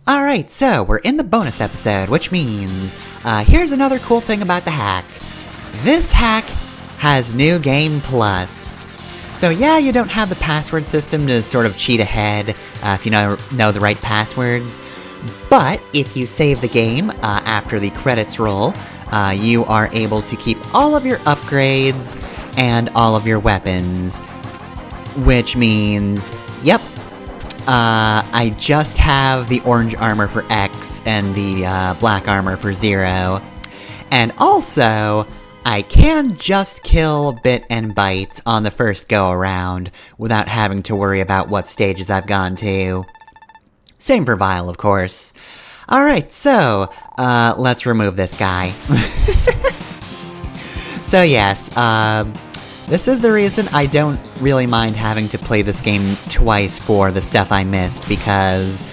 Alright, so we're in the bonus episode, which means, here's another cool thing about the hack. This hack has New Game Plus. So yeah, you don't have the password system to sort of cheat ahead if you know the right passwords, but if you save the game after the credits roll, you are able to keep all of your upgrades and all of your weapons. Which means, yep, I just have the orange armor for X and the black armor for 0. And also, I can just kill Bit and Byte on the first go-around without having to worry about what stages I've gone to. Same for Vile, of course. Alright, so, let's remove this guy. So yes, this is the reason I don't really mind having to play this game twice for the stuff I missed, because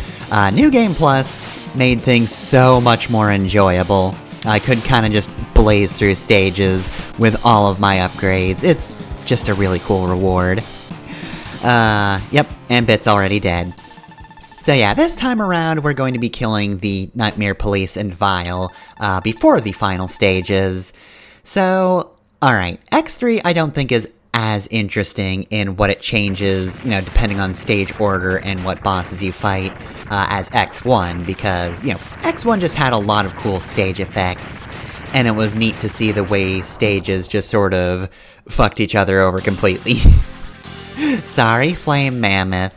New Game Plus made things so much more enjoyable. I could kinda just blaze through stages with all of my upgrades. It's just a really cool reward. Yep, and Bit's already dead. So yeah, this time around we're going to be killing the Nightmare Police and Vile, before the final stages. So, alright, X3 I don't think is as interesting in what it changes, you know, depending on stage order and what bosses you fight, as X1, because, you know, X1 just had a lot of cool stage effects, and it was neat to see the way stages just sort of fucked each other over completely. Sorry, Flame Mammoth.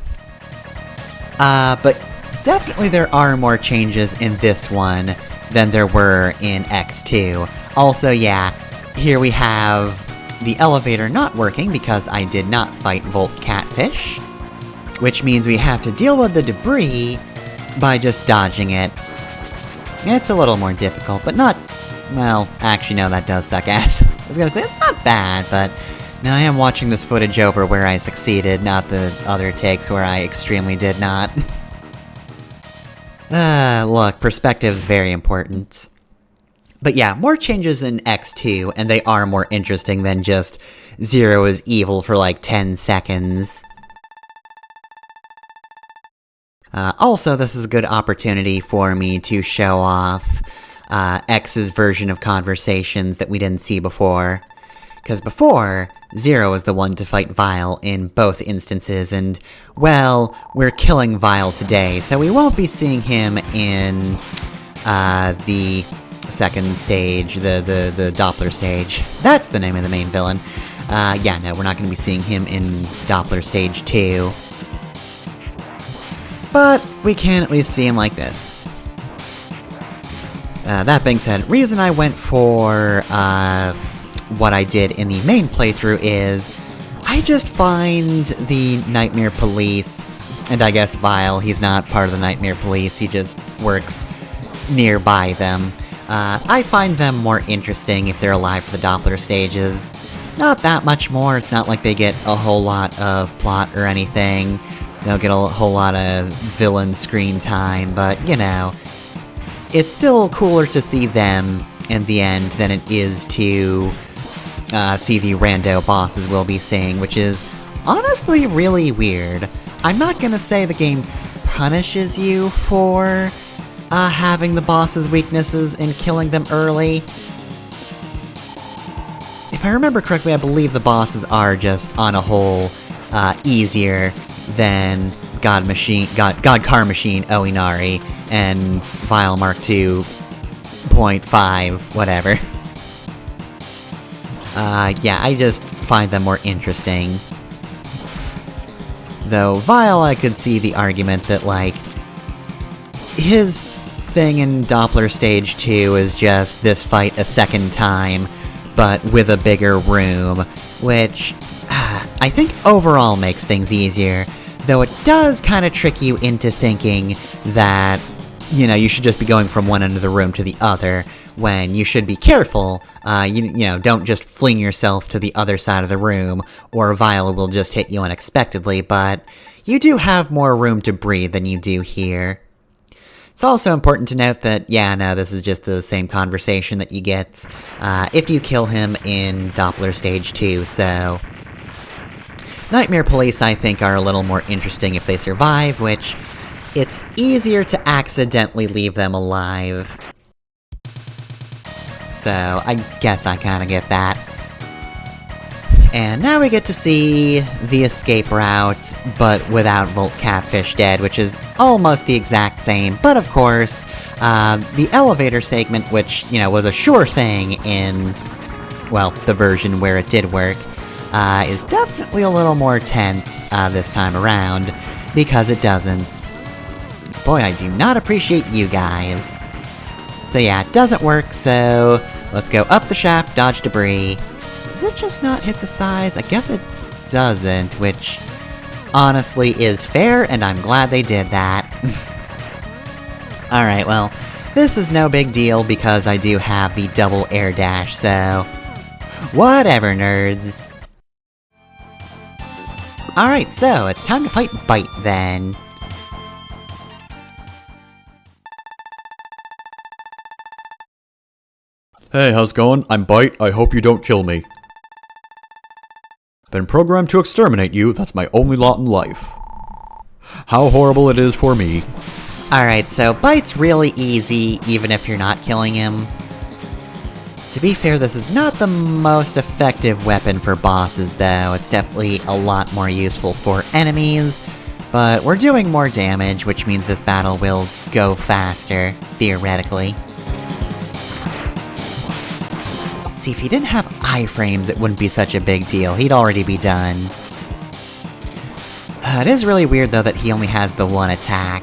But definitely there are more changes in this one than there were in X2. Also, yeah, here we have the elevator not working because I did not fight Volt Catfish, which means we have to deal with the debris by just dodging it. It's a little more difficult, but not... well, actually no, that does suck ass. I was gonna say, it's not bad, but... now I am watching this footage over where I succeeded, not the other takes where I extremely did not. Look, perspective's very important. But yeah, more changes in X2, and they are more interesting than just 0 is evil for like 10 seconds. Also, this is a good opportunity for me to show off X's version of conversations that we didn't see before. Because before, 0 was the one to fight Vile in both instances, and, well, we're killing Vile today, so we won't be seeing him in, the second stage, the Doppler stage. That's the name of the main villain. Yeah, no, we're not gonna be seeing him in Doppler stage 2. But we can at least see him like this. That being said, reason I went for, what I did in the main playthrough is, I just find the Nightmare Police, and I guess Vile, he's not part of the Nightmare Police, he just works nearby them. I find them more interesting if they're alive for the Doppler stages. Not that much more, it's not like they get a whole lot of plot or anything. They'll get a whole lot of villain screen time, but, you know, it's still cooler to see them in the end than it is to see the rando bosses we'll be seeing, which is honestly really weird. I'm not gonna say the game punishes you for having the boss's weaknesses and killing them early. If I remember correctly, I believe the bosses are just, on a whole, easier than God Car Machine Oinari and Vile Mark 2.5, whatever. Yeah, I just find them more interesting. Though, Vile, I could see the argument that, like, his thing in Doppler Stage 2 is just this fight a second time, but with a bigger room, which I think overall makes things easier, though it does kind of trick you into thinking that, you know, you should just be going from one end of the room to the other, when you should be careful, you know, don't just fling yourself to the other side of the room, or Vile will just hit you unexpectedly, but you do have more room to breathe than you do here. It's also important to note that, yeah, no, this is just the same conversation that you get if you kill him in Doppler Stage 2, so... Nightmare Police, I think, are a little more interesting if they survive, which it's easier to accidentally leave them alive. So, I guess I kinda get that. And now we get to see the escape route, but without Volt Catfish dead, which is almost the exact same, but of course, the elevator segment, which, you know, was a sure thing in, well, the version where it did work, is definitely a little more tense, this time around, because it doesn't. Boy, I do not appreciate you guys. So yeah, it doesn't work, so let's go up the shaft, dodge debris. Does it just not hit the sides? I guess it doesn't, which honestly is fair, and I'm glad they did that. Alright, well, this is no big deal because I do have the double air dash, so whatever, nerds. Alright, so it's time to fight Bite, then. Hey, how's it going? I'm Bite, I hope you don't kill me. Been programmed to exterminate you, that's my only lot in life. How horrible it is for me. Alright, so Bite's really easy, even if you're not killing him. To be fair, this is not the most effective weapon for bosses, though. It's definitely a lot more useful for enemies, but we're doing more damage, which means this battle will go faster, theoretically. See, if he didn't have iframes, it wouldn't be such a big deal. He'd already be done. It is really weird, though, that he only has the one attack.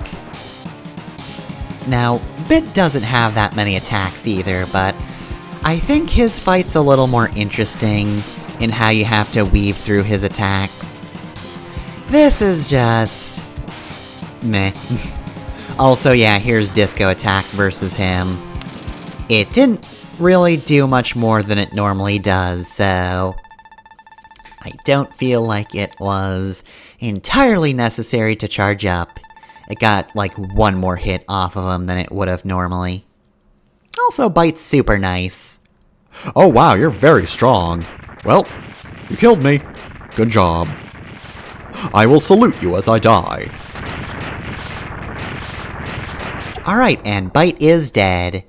Now, Bit doesn't have that many attacks either, but I think his fight's a little more interesting in how you have to weave through his attacks. This is just... meh. Also, yeah, here's Disco Attack versus him. It didn't really do much more than it normally does, so I don't feel like it was entirely necessary to charge up. It got, like, one more hit off of him than it would have normally. Also, Bite's super nice. Oh wow, you're very strong. Well, you killed me. Good job. I will salute you as I die. Alright, and Bite is dead.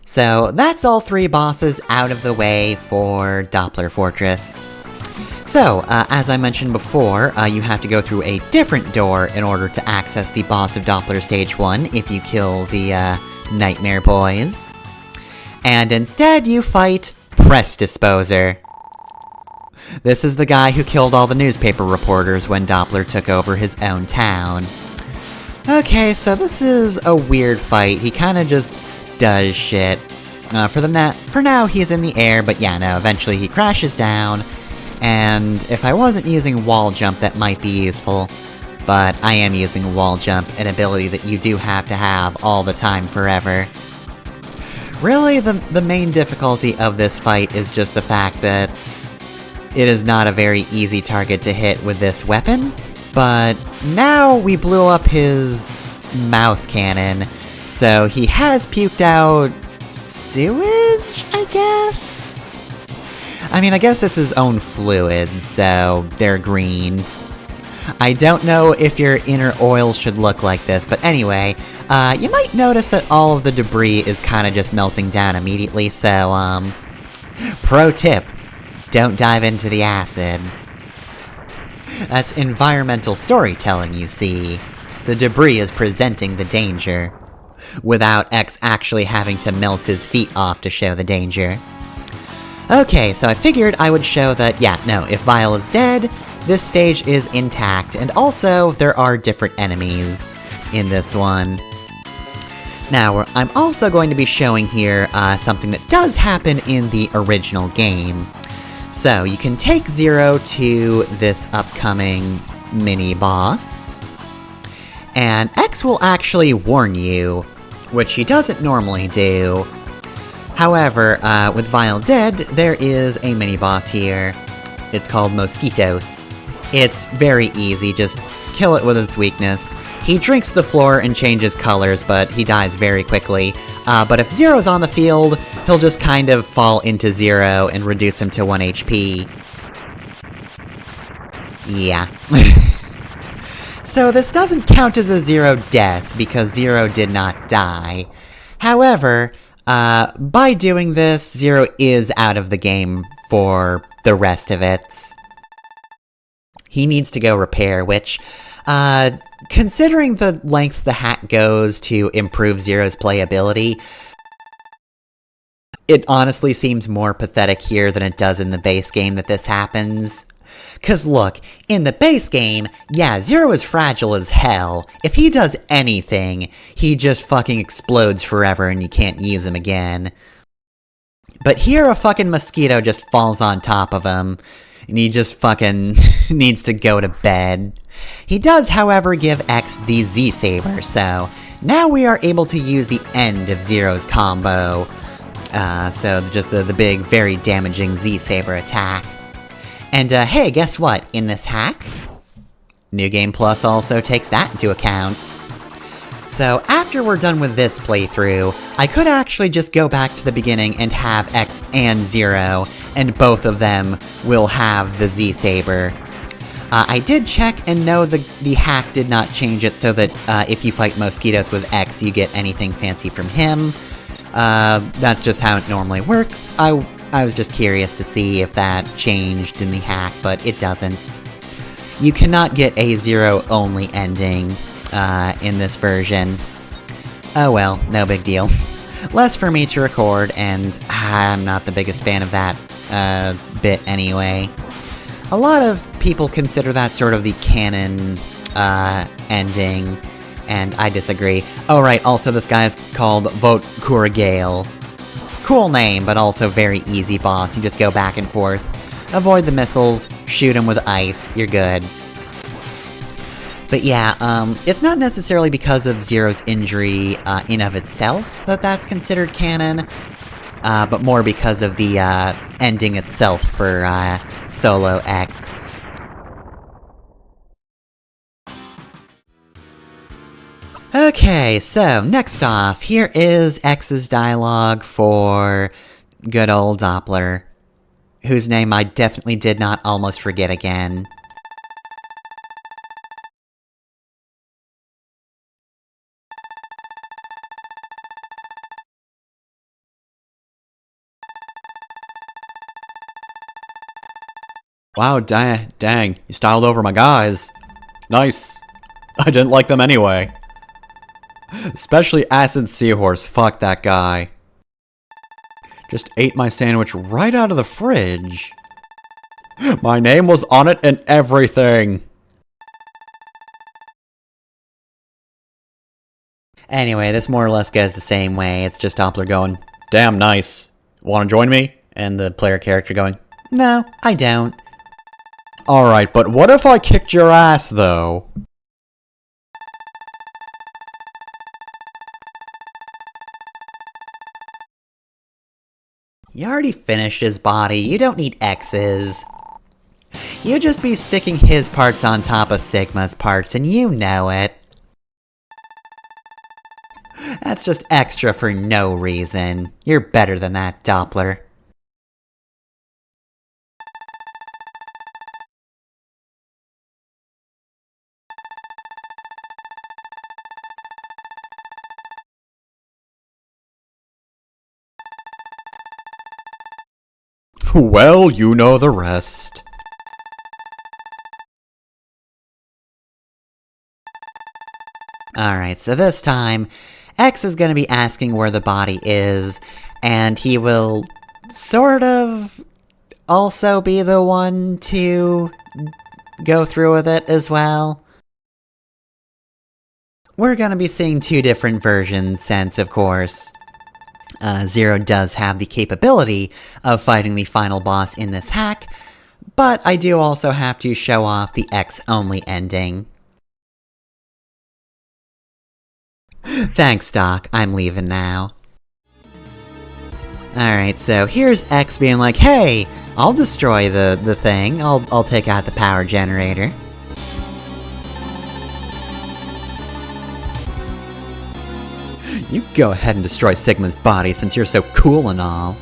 So, that's all 3 bosses out of the way for Doppler Fortress. So, as I mentioned before, you have to go through a different door in order to access the boss of Doppler Stage 1 if you kill the, Nightmare Boys. And instead, you fight Press Disposer. This is the guy who killed all the newspaper reporters when Doppler took over his own town. Okay, so this is a weird fight. He kinda just does shit. For now, he's in the air, but yeah, no, eventually he crashes down, and if I wasn't using wall jump, that might be useful, but I am using wall jump, an ability that you do have to have all the time forever. Really, the main difficulty of this fight is just the fact that it is not a very easy target to hit with this weapon, but now we blew up his mouth cannon, so he has puked out sewage, I guess? I mean, I guess it's his own fluids, so they're green. I don't know if your inner oils should look like this, but anyway, you might notice that all of the debris is kinda just melting down immediately, so, pro tip, don't dive into the acid. That's environmental storytelling, you see. The debris is presenting the danger, without X actually having to melt his feet off to show the danger. Okay, so I figured I would show that, yeah, no, if Vile is dead, this stage is intact, and also, there are different enemies in this one. Now, I'm also going to be showing here, something that does happen in the original game. So, you can take Zero to this upcoming mini-boss, and X will actually warn you, which he doesn't normally do. However, with Vile dead, there is a mini-boss here. It's called Mosqui-toeing. It's very easy, just kill it with its weakness. He drinks the floor and changes colors, but he dies very quickly. But if Zero's on the field, he'll just kind of fall into Zero and reduce him to 1 HP. Yeah. So this doesn't count as a Zero death, because Zero did not die. However, by doing this, Zero is out of the game for the rest of it. He needs to go repair, which, considering the lengths the hack goes to improve Zero's playability, it honestly seems more pathetic here than it does in the base game that this happens. Cause look, in the base game, yeah, Zero is fragile as hell. If he does anything, he just fucking explodes forever and you can't use him again. But here a fucking mosquito just falls on top of him, and he just fucking needs to go to bed. He does, however, give X the Z-Saber, so now we are able to use the end of Zero's combo. So just the big, very damaging Z-Saber attack. And hey, guess what? In this hack, New Game Plus also takes that into account. So after we're done with this playthrough, I could actually just go back to the beginning and have X and Zero, and both of them will have the Z-Saber. I did check and know the hack did not change it so that if you fight mosquitoes with X, you get anything fancy from him. That's just how it normally works. I was just curious to see if that changed in the hack, but it doesn't. You cannot get a Zero-only ending in this version. Oh well, no big deal. Less for me to record, and I'm not the biggest fan of that bit anyway. A lot of people consider that sort of the canon ending, and I disagree. Oh right, also this guy is called Vote Kuragale. Cool name, but also very easy boss. You just go back and forth, avoid the missiles, shoot him with ice, you're good. But yeah, it's not necessarily because of Zero's injury in of itself that that's considered canon, but more because of the ending itself for Solo X. Okay, so next off, here is X's dialogue for good old Doppler, whose name I definitely did not almost forget again. Wow, dang, you styled over my guys. Nice. I didn't like them anyway. Especially Acid Seahorse, fuck that guy. Just ate my sandwich right out of the fridge. My name was on it and everything. Anyway, this more or less goes the same way. It's just Doppler going, Damn nice. Wanna join me? and the player character going, no, I don't. Alright, but what if I kicked your ass, though? You already finished his body, you don't need X's. You just be sticking his parts on top of Sigma's parts, and you know it. That's just extra for no reason. You're better than that, Doppler. Well, you know the rest. Alright, so this time, X is gonna be asking where the body is, and he will sort of also be the one to go through with it as well. We're gonna be seeing two different versions, since, of course, Zero does have the capability of fighting the final boss in this hack, but I do also have to show off the X-only ending. Thanks, Doc. I'm leaving now. Alright, so here's X being like, hey, I'll destroy the thing. I'll take out the power generator. You go ahead and destroy Sigma's body since you're so cool and all.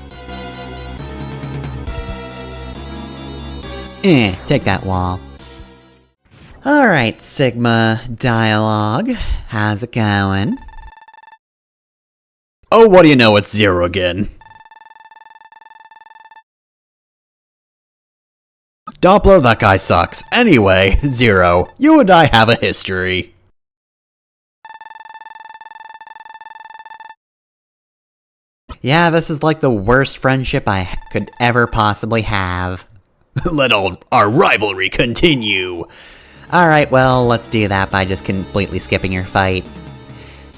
Take that wall. Alright, Sigma Dialogue. How's it going? Oh, what do you know, it's Zero again. Doppler, that guy sucks. Anyway, Zero, you and I have a history. Yeah, this is like the worst friendship I could ever possibly have. Let our rivalry continue. Alright, well, let's do that by just completely skipping your fight.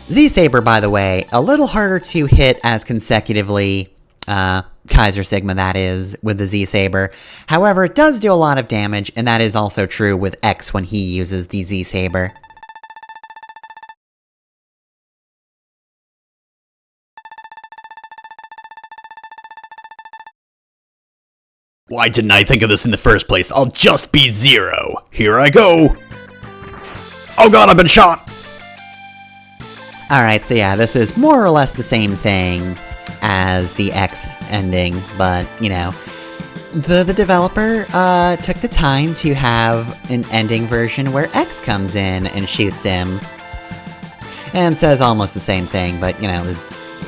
Z-Saber, by the way, a little harder to hit as consecutively, Kaiser Sigma that is, with the Z-Saber. However, it does do a lot of damage, and that is also true with X when he uses the Z-Saber. Why didn't I think of this in the first place? I'll just be Zero. Here I go. Oh god, I've been shot! Alright, so yeah, this is more or less the same thing as the X ending, but, you know, the developer took the time to have an ending version where X comes in and shoots him. And says almost the same thing, but, you know,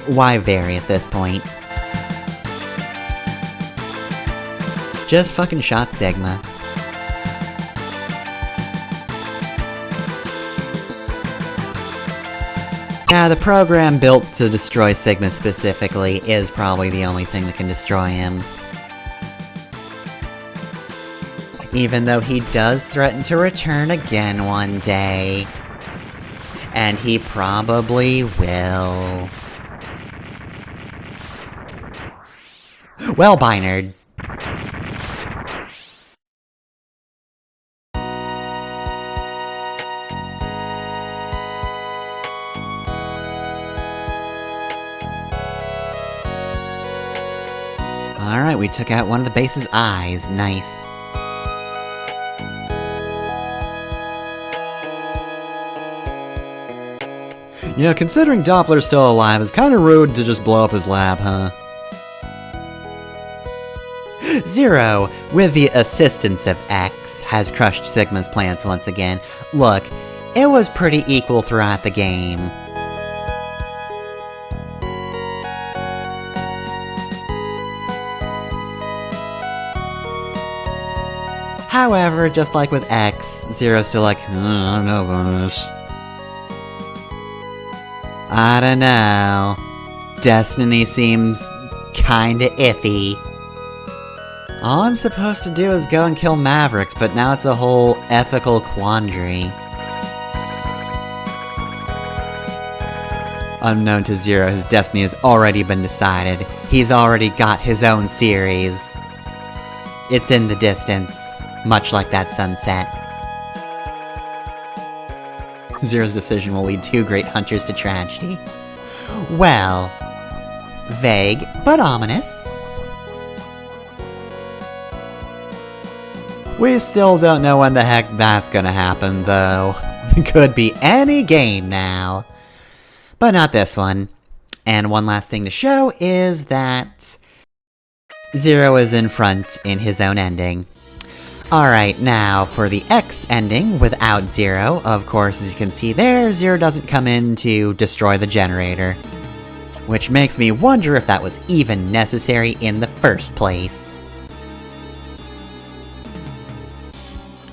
why vary at this point? Just fucking shot Sigma. Yeah, the program built to destroy Sigma specifically is probably the only thing that can destroy him. Even though he does threaten to return again one day. And he probably will. Well, Binard. Alright, we took out one of the base's eyes. Nice. You know, considering Doppler's still alive, it's kinda rude to just blow up his lab, huh? Zero, with the assistance of X, has crushed Sigma's plans once again. Look, it was pretty equal throughout the game. However, just like with X, Zero's still like, I don't know about this. I don't know. Destiny seems kinda iffy. All I'm supposed to do is go and kill Mavericks, but now it's a whole ethical quandary. Unknown to Zero, his destiny has already been decided. He's already got his own series. It's in the distance, much like that sunset. Zero's decision will lead two great hunters to tragedy. Well, vague, but ominous. We still don't know when the heck that's gonna happen, though. Could be any game now. But not this one. And one last thing to show is that Zero is in front in his own ending. Alright, now for the X ending without Zero, of course, as you can see there, Zero doesn't come in to destroy the generator. Which makes me wonder if that was even necessary in the first place.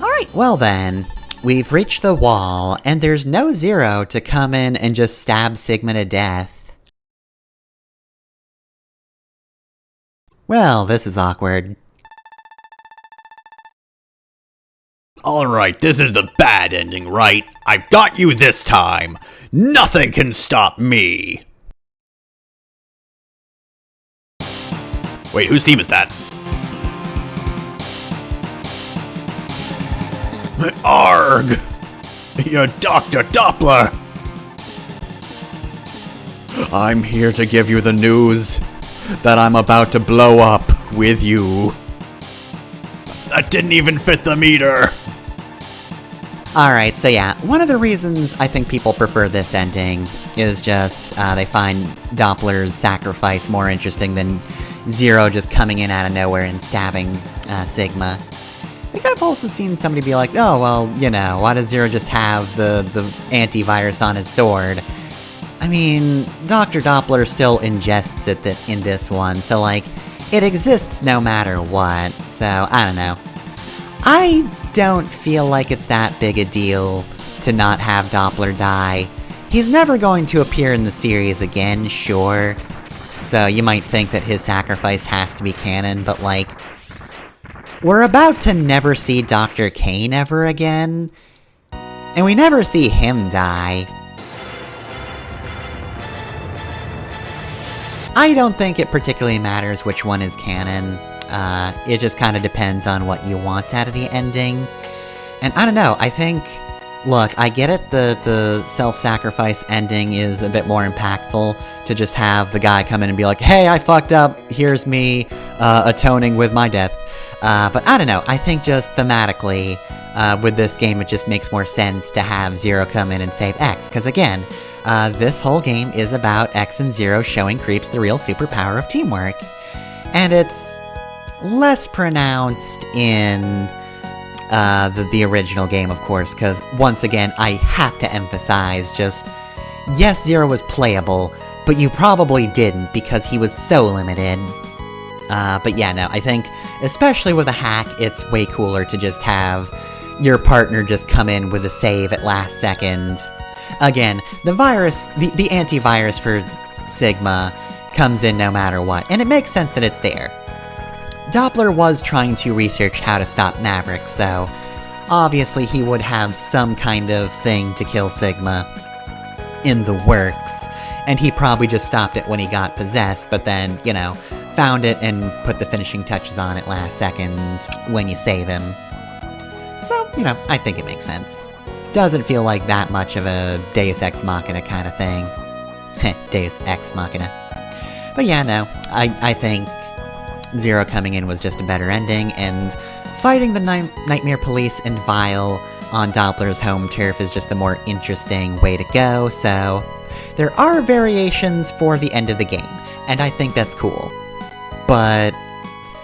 Alright, well then, we've reached the wall, and there's no Zero to come in and just stab Sigma to death. Well, this is awkward. Alright, this is the bad ending, right? I've got you this time! Nothing can stop me! Wait, whose theme is that? Arg! You're Dr. Doppler! I'm here to give you the news that I'm about to blow up with you. That didn't even fit the meter! Alright, so yeah, one of the reasons I think people prefer this ending is just, they find Doppler's sacrifice more interesting than Zero just coming in out of nowhere and stabbing, Sigma. think I've also seen somebody be like, oh, well, you know, why does Zero just have the antivirus on his sword? I mean, Dr. Doppler still ingests it in this one, so like, it exists no matter what, so I don't know. I don't feel like it's that big a deal to not have Doppler die. He's never going to appear in the series again, sure. So you might think that his sacrifice has to be canon, but like, we're about to never see Dr. Kane ever again, and we never see him die. I don't think it particularly matters which one is canon. It just kind of depends on what you want out of the ending. And I don't know, I think... Look, I get it, the self-sacrifice ending is a bit more impactful to just have the guy come in and be like, hey, I fucked up, here's me atoning with my death. But I don't know, I think just thematically, with this game it just makes more sense to have Zero come in and save X, because again, this whole game is about X and Zero showing creeps the real superpower of teamwork. And it's less pronounced in the original game, of course, because once again, I have to emphasize just, yes, Zero was playable, but you probably didn't because he was so limited. But yeah, no, I think, especially with a hack, it's way cooler to just have your partner just come in with a save at last second. Again, the virus, the antivirus for Sigma comes in no matter what, and it makes sense that it's there. Doppler was trying to research how to stop Maverick, so obviously he would have some kind of thing to kill Sigma in the works, and he probably just stopped it when he got possessed, but then, you know, found it and put the finishing touches on it last second when you save him. So, you know, I think it makes sense. Doesn't feel like that much of a Deus Ex Machina kind of thing. Heh, Deus Ex Machina. But yeah, no, I think Zero coming in was just a better ending, and fighting the Nightmare Police and Vile on Doppler's home turf is just the more interesting way to go, so there are variations for the end of the game, and I think that's cool. But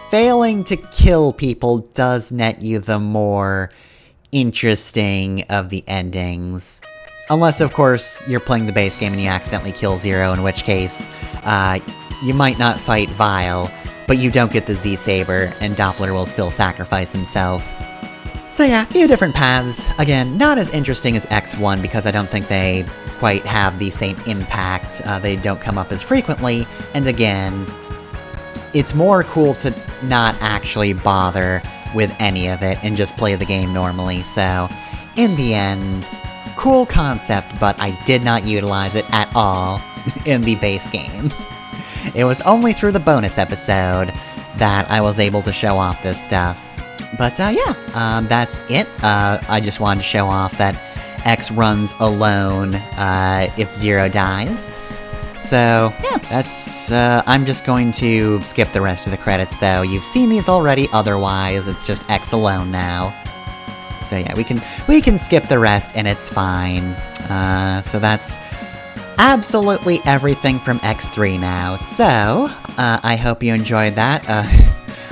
failing to kill people does net you the more interesting of the endings. Unless, of course, you're playing the base game and you accidentally kill Zero, in which case, you might not fight Vile, but you don't get the Z-Saber, and Doppler will still sacrifice himself. So yeah, a few different paths. Again, not as interesting as X1 because I don't think they quite have the same impact, they don't come up as frequently, and again, it's more cool to not actually bother with any of it and just play the game normally, so in the end, cool concept, but I did not utilize it at all in the base game. It was only through the bonus episode that I was able to show off this stuff. But yeah, that's it. I just wanted to show off that X runs alone if Zero dies. So yeah, that's, I'm just going to skip the rest of the credits though. You've seen these already, otherwise it's just X alone now. So yeah, we can skip the rest and it's fine. So that's absolutely everything from X3 now. So, I hope you enjoyed that.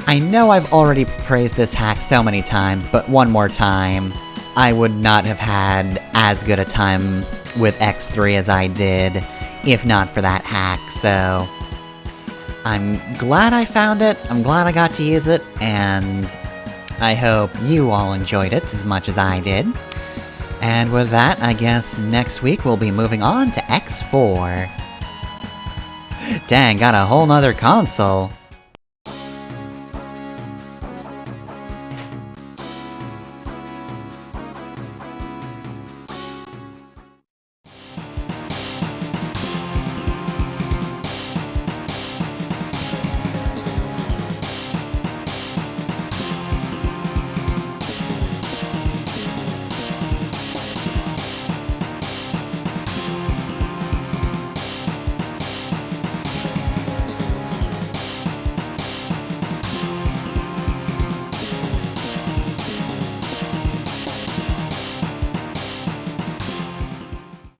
I know I've already praised this hack so many times, but one more time, I would not have had as good a time with X3 as I did if not for that hack, so I'm glad I found it, I'm glad I got to use it, and I hope you all enjoyed it as much as I did. And with that, I guess next week we'll be moving on to X4. Dang, got a whole nother console.